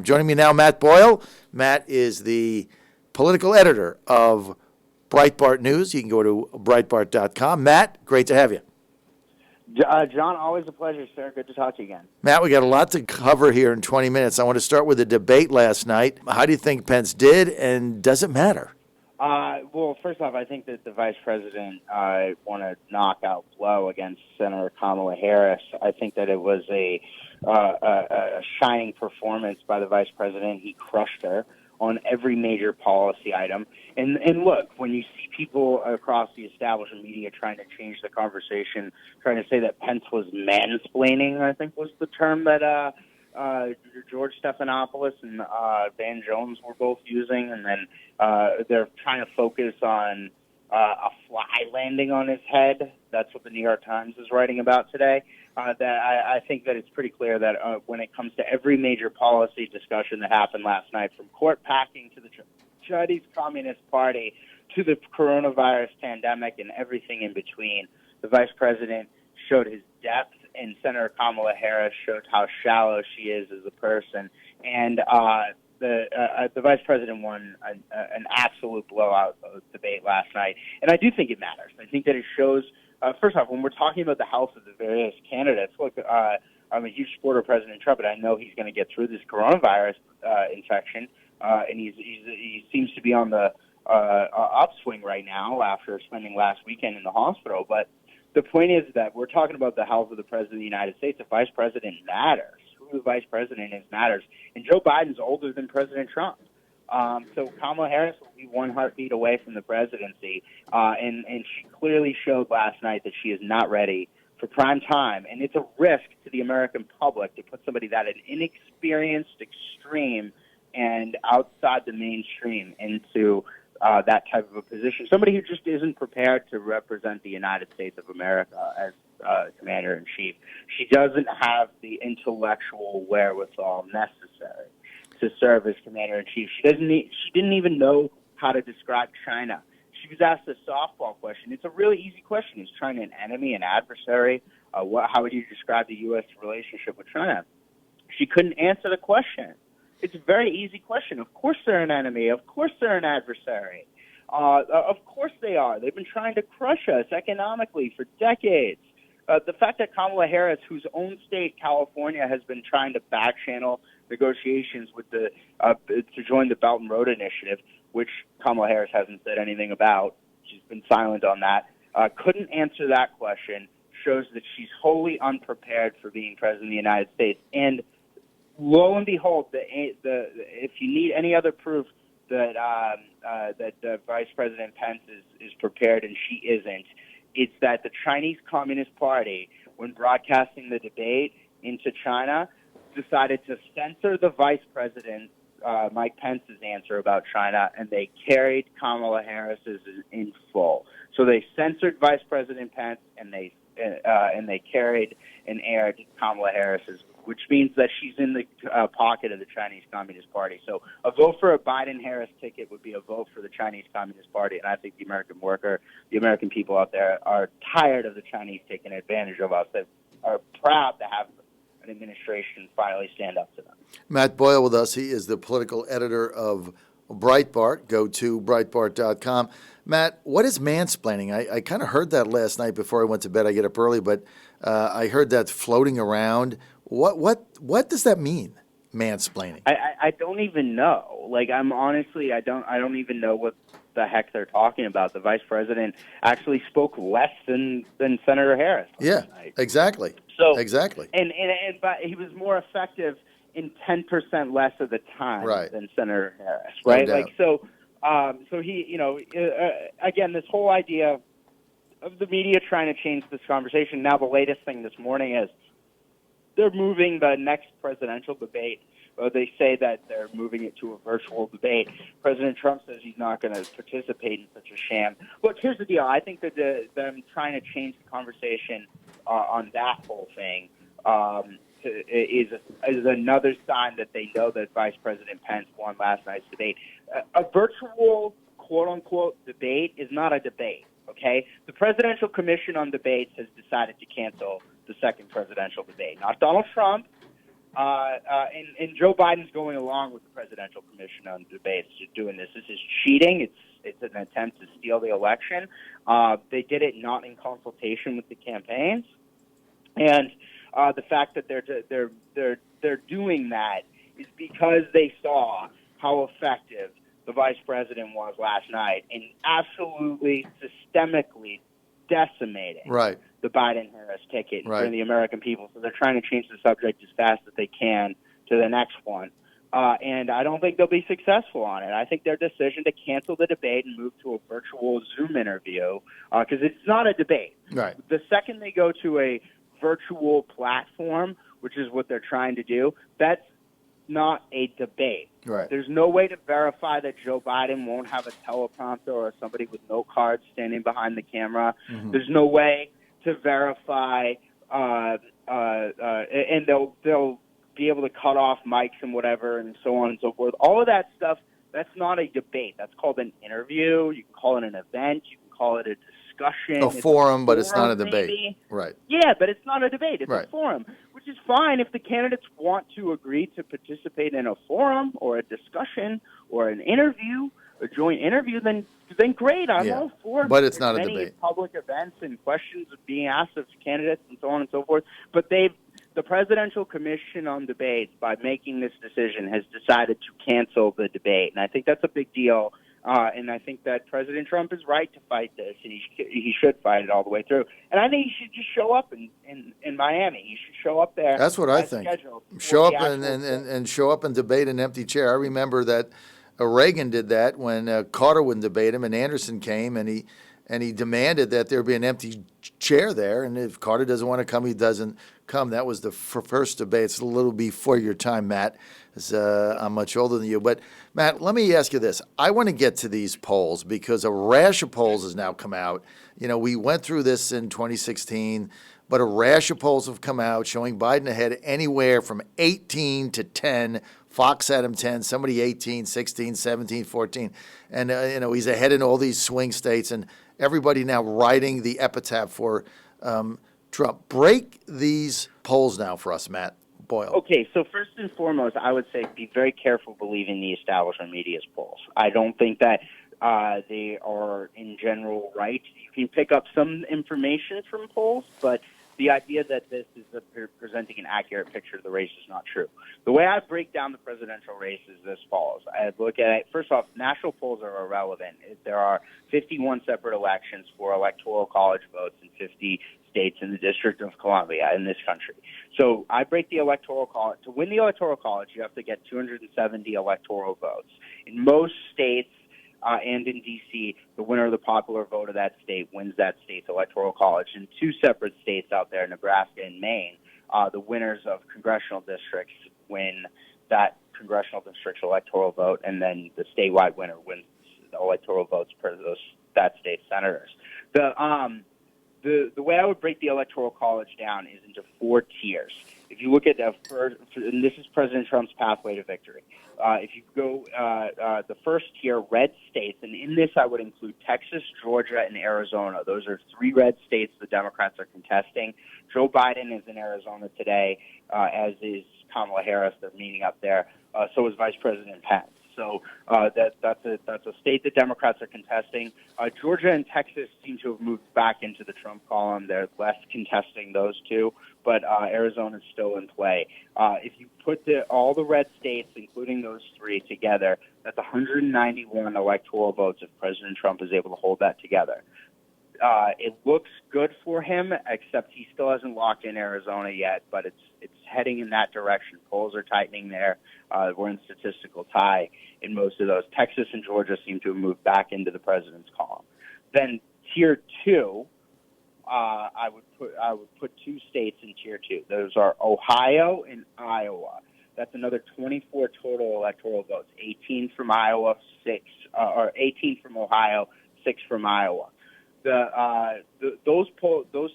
Joining me now, Matt Boyle. Matt is the political editor of Breitbart News. You can go to Breitbart.com. Matt, great to have you. John, always a pleasure, sir. Good to talk to you again. Matt, we got a lot to cover here in 20 minutes. I want to start with the debate last night. How do you think Pence did, and does it matter? Well, first off, I think that the vice president won a knockout blow against Senator Kamala Harris. I think that it was a shining performance by the vice president. He crushed her on every major policy item. And look, when you see people across the establishment media trying to change the conversation, trying to say that Pence was mansplaining, I think was the term that George Stephanopoulos and Van Jones were both using, and then they're trying to focus on a fly landing on his head. That's what the New York Times is writing about today. That I think that it's pretty clear that when it comes to every major policy discussion that happened last night, from court packing to the Chinese Communist Party to the coronavirus pandemic and everything in between, the vice president showed his depth, and Senator Kamala Harris showed how shallow she is as a person. And the vice president won an absolute blowout debate last night. And I do think it matters. I think that it shows, first off, when we're talking about the health of the various candidates, look, I'm a huge supporter of President Trump, and I know he's going to get through this coronavirus infection. And he seems to be on the upswing right now after spending last weekend in the hospital. But the point is that we're talking about the health of the President of the United States. The vice president matters. Who the vice president is matters. And Joe Biden's older than President Trump. So Kamala Harris will be one heartbeat away from the presidency. And she clearly showed last night that she is not ready for prime time. And it's a risk to the American public to put somebody that an inexperienced, extreme, and outside the mainstream into that type of a position. Somebody who just isn't prepared to represent the United States of America as commander-in-chief. She doesn't have the intellectual wherewithal necessary to serve as commander-in-chief. She didn't even know how to describe China. She was asked a softball question. It's a really easy question. Is China an enemy, an adversary? How would you describe the U.S. relationship with China? She couldn't answer the question. It's a very easy question. Of course they're an enemy. Of course they're an adversary. Of course they are. They've been trying to crush us economically for decades. The fact that Kamala Harris, whose own state, California, has been trying to back-channel negotiations with to join the Belt and Road Initiative, which Kamala Harris hasn't said anything about. She's been silent on that. Couldn't answer that question. Shows that she's wholly unprepared for being president of the United States. And lo and behold, if you need any other proof that Vice President Pence is prepared and she isn't, it's that the Chinese Communist Party, when broadcasting the debate into China, decided to censor the Vice President Mike Pence's answer about China, and they carried Kamala Harris's in full. So they censored Vice President Pence, and they carried and aired Kamala Harris's, which means that she's in the pocket of the Chinese Communist Party. So a vote for a Biden-Harris ticket would be a vote for the Chinese Communist Party, and I think the American worker, the American people out there are tired of the Chinese taking advantage of us. They are proud to have an administration finally stand up to them. Matt Boyle with us. He is the political editor of Breitbart. Go to Breitbart.com. Matt, what is mansplaining? I kind of heard that last night before I went to bed. I get up early, but I heard that floating around. What does that mean, mansplaining? I don't even know. Like, I don't even know what the heck they're talking about. The vice president actually spoke less than Senator Harris. Yeah, exactly. So exactly. But he was more effective in 10% less of the time than Senator Harris, right? No doubt. So he, again, this whole idea of the media trying to change this conversation. Now, the latest thing this morning is they're moving the next presidential debate. They say that they're moving it to a virtual debate. President Trump says he's not going to participate in such a sham. Look, here's the deal. I think that them trying to change the conversation on that whole thing is another sign that they know that Vice President Pence won last night's debate. A virtual, quote-unquote, debate is not a debate, okay? The Presidential Commission on Debates has decided to cancel the second presidential debate. Not Donald Trump, And Joe Biden's going along with the Presidential Commission on Debates doing this. This is cheating. It's an attempt to steal the election. They did it not in consultation with the campaigns, and the fact that they're doing that is because they saw how effective the vice president was last night in absolutely systemically decimating the Biden-Harris ticket for the American people. So they're trying to change the subject as fast as they can to the next one. And I don't think they'll be successful on it. I think their decision to cancel the debate and move to a virtual Zoom interview, because it's not a debate. Right. The second they go to a virtual platform, which is what they're trying to do, that's not a debate. Right. There's no way to verify that Joe Biden won't have a teleprompter or somebody with no cards standing behind the camera. Mm-hmm. There's no way to verify, and they'll be able to cut off mics and whatever and so on and so forth. All of that stuff, that's not a debate. That's called an interview. You can call it an event. You can call it a discussion. A forum, but it's not a debate. Maybe. Right. Yeah, but it's not a debate. It's right. a forum, which is fine if the candidates want to agree to participate in a forum or a discussion or an interview, a joint interview, then great. I'm all for it. But it's not a many debate. Public events and questions being asked of candidates and so on and so forth. But the Presidential Commission on Debates, by making this decision, has decided to cancel the debate. And I think that's a big deal. And I think that President Trump is right to fight this, and he should fight it all the way through. And I think he should just show up in Miami. He should show up there. That's what I think. Show up and show up and debate an empty chair. I remember that Reagan did that when Carter wouldn't debate him, and Anderson came, and he demanded that there be an empty chair there. And if Carter doesn't want to come, he doesn't come. That was the first debate. It's a little before your time, Matt. I'm much older than you. But, Matt, let me ask you this. I want to get to these polls because a rash of polls has now come out. You know, we went through this in 2016, but a rash of polls have come out showing Biden ahead anywhere from 18 to 10. Fox had him 10, somebody 18, 16, 17, 14. And, he's ahead in all these swing states, and everybody now writing the epitaph for Trump. Break these polls now for us, Matt. Boyle. Okay, so first and foremost, I would say be very careful believing the establishment media's polls. I don't think that they are, in general, right. You can pick up some information from polls, but the idea that this is presenting an accurate picture of the race is not true. The way I break down the presidential race is as follows. I look at it, first off, national polls are irrelevant. There are 51 separate elections for electoral college votes in 50 states in the District of Columbia in this country. So I break the electoral college. To win the electoral college, you have to get 270 electoral votes. In most states, and in D.C., the winner of the popular vote of that state wins that state's electoral college. In two separate states out there, Nebraska and Maine, the winners of congressional districts win that congressional district's electoral vote, and then the statewide winner wins the electoral votes per that state's senators. The way I would break the electoral college down is into four tiers. If you look at and this is President Trump's pathway to victory. If you go the first tier, red states, and in this I would include Texas, Georgia, and Arizona. Those are three red states the Democrats are contesting. Joe Biden is in Arizona today, as is Kamala Harris. They're meeting up there. So is Vice President Pence. So that's a state that Democrats are contesting. Georgia and Texas seem to have moved back into the Trump column. They're less contesting those two, but Arizona is still in play. If you put all the red states, including those three, together, that's 191 electoral votes if President Trump is able to hold that together. It looks good for him, except he still hasn't locked in Arizona yet, but it's heading in that direction. Polls are tightening there. We're in statistical tie in most of those. Texas and Georgia seem to have moved back into the president's column. Then tier two, I would put two states in tier two. Those are Ohio and Iowa. That's another 24 total electoral votes. 18 from Iowa, 18 from Ohio, 6 from Iowa. Those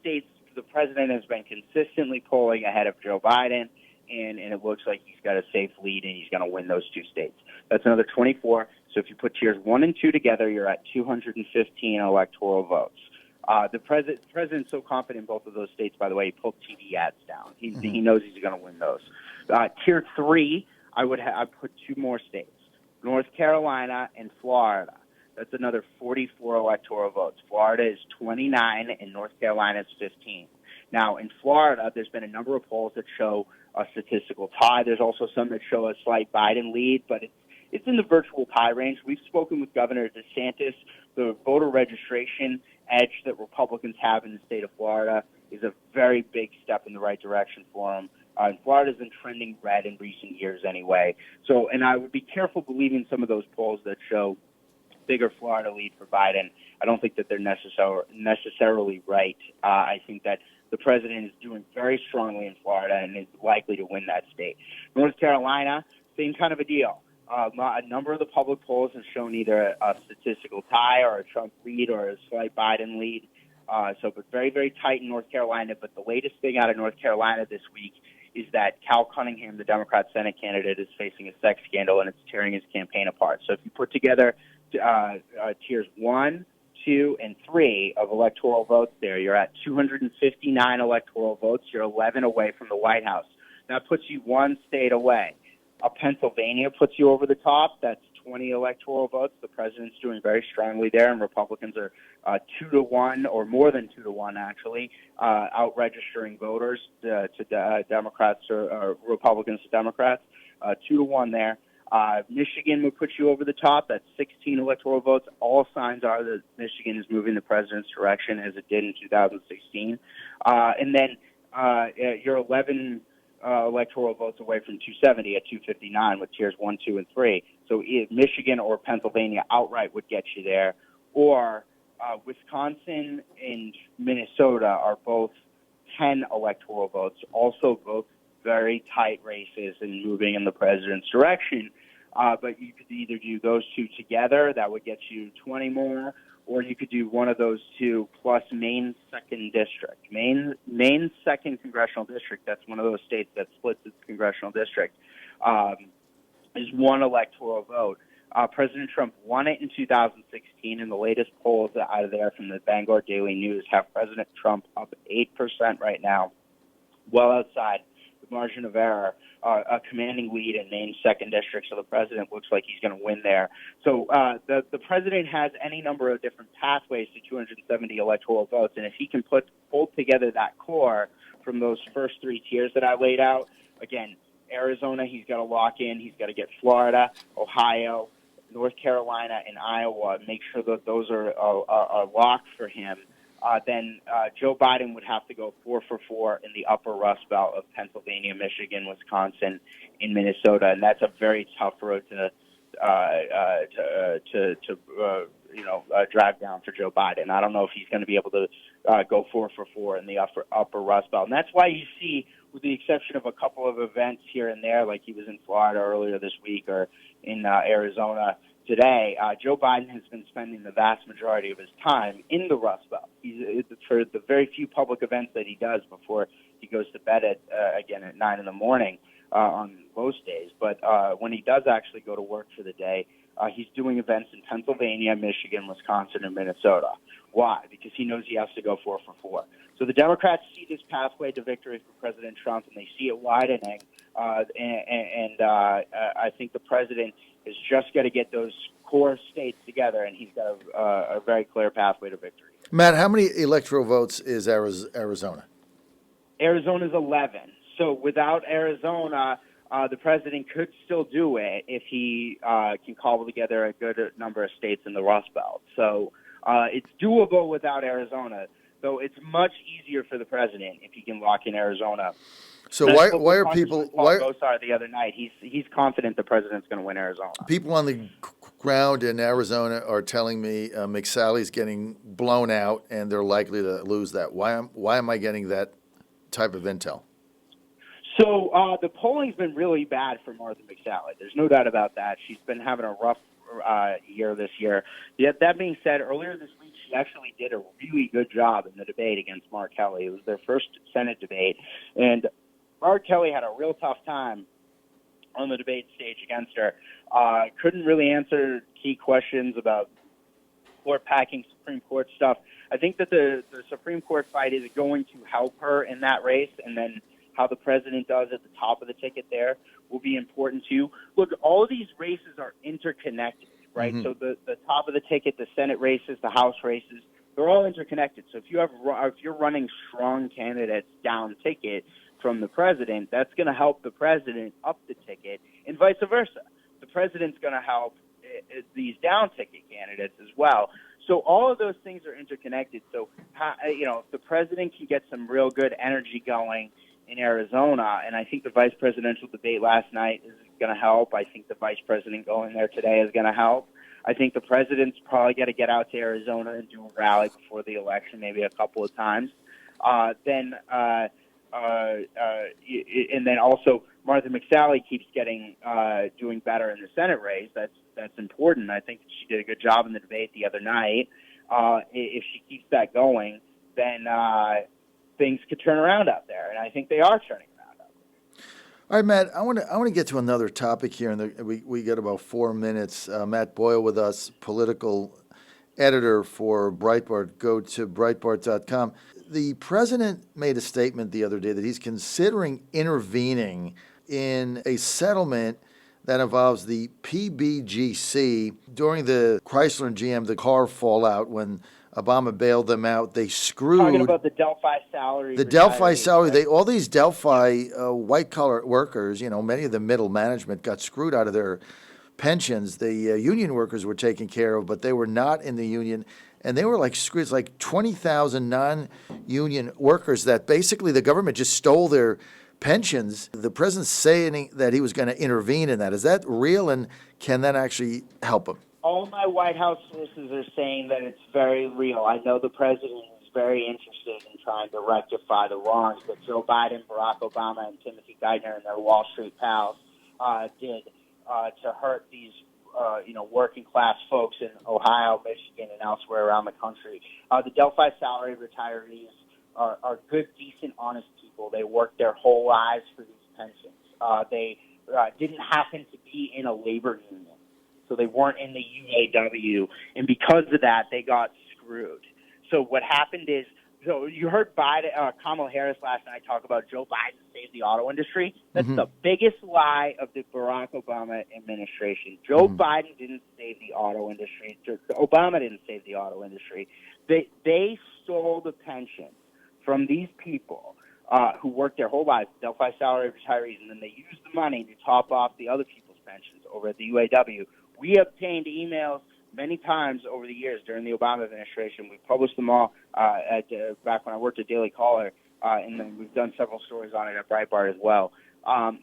states, the president has been consistently polling ahead of Joe Biden, and it looks like he's got a safe lead, and he's going to win those two states. That's another 24. So if you put tiers 1 and 2 together, you're at 215 electoral votes. The president's so confident in both of those states, by the way, he pulled TV ads down. He knows he's going to win those. Tier 3, I'd put 2 more states, North Carolina and Florida. That's another 44 electoral votes. Florida is 29 and North Carolina is 15. Now, in Florida, there's been a number of polls that show a statistical tie. There's also some that show a slight Biden lead, but it's in the virtual tie range. We've spoken with Governor DeSantis. The voter registration edge that Republicans have in the state of Florida is a very big step in the right direction for them. And Florida's been trending red in recent years anyway. So, and I would be careful believing some of those polls that show bigger Florida lead for Biden. I don't think that they're necessarily right. I think that the president is doing very strongly in Florida and is likely to win that state. North Carolina, same kind of a deal. A number of the public polls have shown either a statistical tie or a Trump lead or a slight Biden lead. But very, very tight in North Carolina. But the latest thing out of North Carolina this week is that Cal Cunningham, the Democrat Senate candidate, is facing a sex scandal, and it's tearing his campaign apart. So if you put together tiers 1, 2, and 3 of electoral votes there, you're at 259 electoral votes. You're 11 away from the White House. That puts you 1 state away. Pennsylvania puts you over the top. That's 20 electoral votes. The president's doing very strongly there, and Republicans are 2-1 or more than 2-1 actually, out registering voters to Democrats or Republicans to Democrats. 2-1 there. Michigan would put you over the top. That's 16 electoral votes. All signs are that Michigan is moving the president's direction as it did in 2016. And then you're 11 electoral votes away from 270 at 259 with tiers 1, 2, and 3. So Michigan or Pennsylvania outright would get you there. Or Wisconsin and Minnesota are both 10 electoral votes, also both very tight races and moving in the president's direction. But you could either do those 2 together, that would get you 20 more, or you could do one of those 2 plus Maine's 2nd district. Maine's 2nd congressional district, that's one of those states that splits its congressional district, is 1 electoral vote. President Trump won it in 2016, and the latest polls out of there from the Bangor Daily News have President Trump up 8% right now, well outside the margin of error, a commanding lead in Maine's 2nd district, so the president looks like he's going to win there. So the president has any number of different pathways to 270 electoral votes, and if he can pull together that core from those first 3 tiers that I laid out, again, Arizona, he's got to lock in. He's got to get Florida, Ohio, North Carolina, and Iowa, make sure that those are locked for him. Then Joe Biden would have to go 4 for 4 in the upper Rust Belt of Pennsylvania, Michigan, Wisconsin, and Minnesota, and that's a very tough road to drive down for Joe Biden. I don't know if he's going to be able to go 4 for 4 in the upper Rust Belt, and that's why you see, with the exception of a couple of events here and there, like he was in Florida earlier this week or in Arizona today, Joe Biden has been spending the vast majority of his time in the Rust Belt. For the very few public events that he does before he goes to bed again at 9 in the morning on most days. But when he does actually go to work for the day, he's doing events in Pennsylvania, Michigan, Wisconsin, and Minnesota. Why? Because he knows he has to go 4 for 4. So the Democrats see this pathway to victory for President Trump, and they see it widening. And I think the president has just got to get those core states together, and he's got a very clear pathway to victory. Matt, how many electoral votes is Arizona? Arizona's 11. So without Arizona, the president could still do it if he can cobble together a good number of states in the Rust Belt. So it's doable without Arizona, though it's much easier for the president if he can lock in Arizona. So why are people Gosar the other night? He's confident the president's going to win Arizona. People on the ground in Arizona are telling me McSally's getting blown out and they're likely to lose that. Why am I getting that type of intel? So the polling's been really bad for Martha McSally. There's no doubt about that. She's been having a rough year this year. Yet that being said, earlier this week she actually did a really good job in the debate against Mark Kelly. It was their first Senate debate, and Mark Kelly had a real tough time on the debate stage against her. Couldn't really answer key questions about court-packing Supreme Court stuff. I think that the Supreme Court fight is going to help her in that race, and then how the president does at the top of the ticket there will be important too. Look, all of these races are interconnected, right? So the top of the ticket, the Senate races, the House races, they're all interconnected. So if you're running strong candidates down ticket from the president, that's going to help the president up the ticket, and vice versa. The president's going to help these down ticket candidates as well. So all of those things are interconnected. So, if the president can get some real good energy going in Arizona, and I think the vice presidential debate last night is going to help. I think the vice president going there today is going to help. I think the president's probably got to get out to Arizona and do a rally before the election, maybe a couple of times. And then also Martha McSally keeps doing better in the Senate race. That's important. I think she did a good job in the debate the other night. If she keeps that going, then things could turn around out there, and I think they are turning around out there. All right, Matt, I want to get to another topic here, and we got about 4 minutes. Matt Boyle with us, political editor for Breitbart. Go to Breitbart.com. The president made a statement the other day that he's considering intervening in a settlement that involves the PBGC during the Chrysler and GM, the car fallout when Obama bailed them out. They screwed. Talking about the Delphi salary. The Delphi salary. Right? All these Delphi white-collar workers, many of the middle management got screwed out of their pensions. The union workers were taken care of, but they were not in the union. And they were like screwed. It's like 20,000 non-union workers that basically the government just stole their pensions. The president's saying that he was going to intervene in that. Is that real, and can that actually help him? All my White House sources are saying that it's very real. I know the president is very interested in trying to rectify the wrongs that Joe Biden, Barack Obama, and Timothy Geithner and their Wall Street pals did to hurt these working class folks in Ohio, Michigan, and elsewhere around the country. The Delphi salary retirees are good, decent, honest people. They worked their whole lives for these pensions. They didn't happen to be in a labor union, so they weren't in the UAW, and because of that, they got screwed. So what happened is, so you heard Kamala Harris last night talk about Joe Biden saved the auto industry. That's the biggest lie of the Barack Obama administration. Joe Biden didn't save the auto industry. Obama didn't save the auto industry. They stole the pensions from these people who worked their whole lives, Delphi salary retirees, and then they used the money to top off the other people's pensions over at the UAW. We obtained emails many times over the years during the Obama administration. We published them all back when I worked at Daily Caller, and then we've done several stories on it at Breitbart as well. That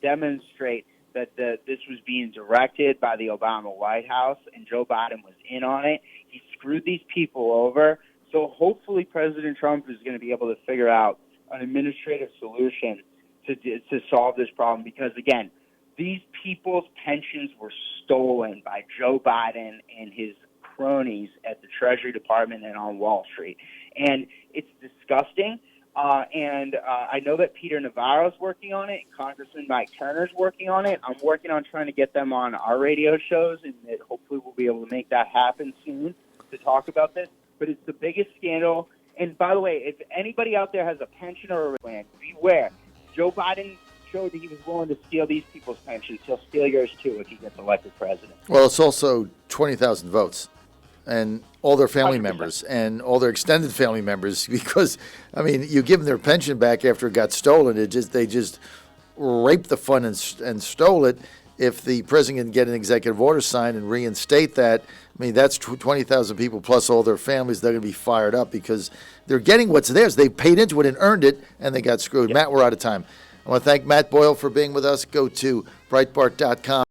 demonstrate that this was being directed by the Obama White House, and Joe Biden was in on it. He screwed these people over. So hopefully President Trump is going to be able to figure out an administrative solution to solve this problem because, again, these people's pensions were stolen by Joe Biden and his cronies at the Treasury Department and on Wall Street. And it's disgusting. And I know that Peter Navarro's working on it. Congressman Mike Turner's working on it. I'm working on trying to get them on our radio shows, and that hopefully we'll be able to make that happen soon to talk about this. But it's the biggest scandal. And by the way, if anybody out there has a pension or a plan, beware. Joe Biden showed that he was willing to steal these people's pensions. He'll steal yours too if he gets elected president. Well, it's also 20,000 votes and all their family 100%. members and all their extended family members because, I mean, you give them their pension back after it got stolen. They just raped the fund and stole it. If the president can get an executive order signed and reinstate that, I mean, that's 20,000 people plus all their families. They're going to be fired up because they're getting what's theirs. They paid into it and earned it, and they got screwed. Yep. Matt, we're out of time. I want to thank Matt Boyle for being with us. Go to Breitbart.com.